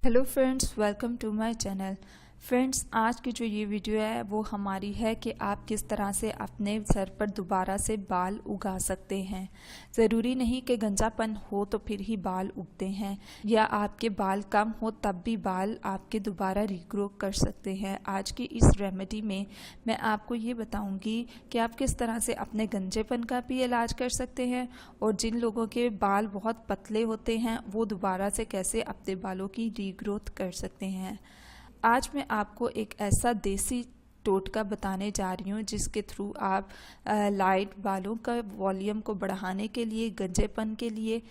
Hello friends, welcome to my channel. Friends, आज की जो ये वीडियो है वो हमारी है कि आप किस तरह से अपने सर पर दोबारा से बाल उगा सकते हैं। ज़रूरी नहीं कि गंजापन हो तो फिर ही बाल उगते हैं, या आपके बाल कम हो तब भी बाल आपके दोबारा रीग्रो कर सकते हैं। आज की इस रेमेडी में मैं आपको ये बताऊंगी कि आप किस तरह से अपने गंजेपन का भी इलाज कर सकते हैं, और जिन लोगों के बाल बहुत पतले होते हैं वो दोबारा से कैसे अपने बालों की रीग्रोथ कर सकते हैं। आज मैं आपको एक ऐसा देसी टोटका बताने जा रही हूँ जिसके थ्रू आप लाइट बालों का वॉल्यूम को बढ़ाने के लिए, गंजेपन के लिए,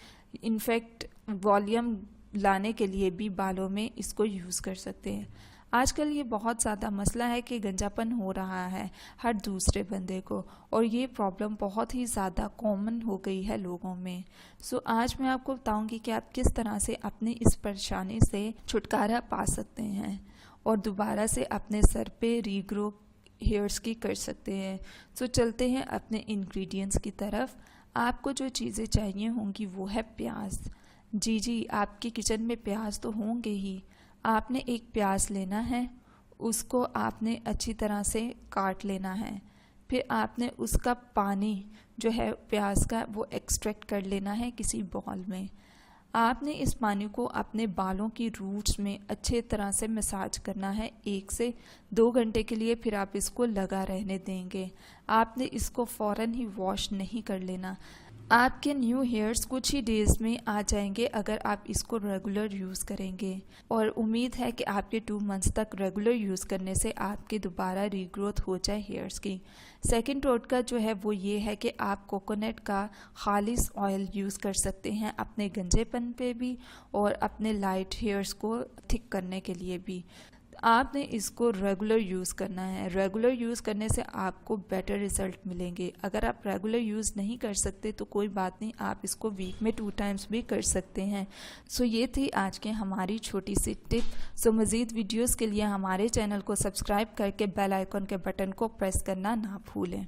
इनफैक्ट वॉल्यूम लाने के लिए भी बालों में इसको यूज़ कर सकते हैं। आजकल ये बहुत ज़्यादा मसला है कि गंजापन हो रहा है हर दूसरे बंदे को, और ये प्रॉब्लम बहुत ही ज़्यादा कॉमन हो गई है लोगों में। सो आज मैं आपको बताऊंगी कि आप किस तरह से अपनी इस परेशानी से छुटकारा पा सकते हैं और दोबारा से अपने सर पे रीग्रो हेयर्स की कर सकते हैं। सो चलते हैं अपने इंग्रेडिएंट्स की तरफ। आपको जो चीज़ें चाहिए होंगी वो है प्याज। जी, आपके किचन में प्याज तो होंगे ही। आपने एक प्याज लेना है, उसको आपने अच्छी तरह से काट लेना है। फिर आपने उसका पानी जो है प्याज का वो एक्सट्रैक्ट कर लेना है किसी बाउल में। आपने इस पानी को अपने बालों की रूट्स में अच्छे तरह से मसाज करना है 1 से 2 घंटे के लिए। फिर आप इसको लगा रहने देंगे। आपने इसको फ़ौरन ही वॉश नहीं कर लेना। आपके न्यू हेयर्स कुछ ही डेज में आ जाएंगे अगर आप इसको रेगुलर यूज़ करेंगे, और उम्मीद है कि आपके 2 मंथ्स तक रेगुलर यूज़ करने से आपके दोबारा रीग्रोथ हो जाए हेयर्स की। सेकंड टोटका जो है वो ये है कि आप कोकोनट का खालिस ऑयल यूज़ कर सकते हैं अपने गंजेपन पे भी और अपने लाइट हेयर्स को थिक करने के लिए भी। आपने इसको रेगुलर यूज़ करना है। रेगुलर यूज़ करने से आपको बेटर रिजल्ट मिलेंगे। अगर आप रेगुलर यूज़ नहीं कर सकते तो कोई बात नहीं, आप इसको वीक में 2 टाइम्स भी कर सकते हैं। सो ये थी आज के हमारी छोटी सी टिप। सो मज़ीद वीडियोस के लिए हमारे चैनल को सब्सक्राइब करके बेल आइकन के बटन को प्रेस करना ना भूलें।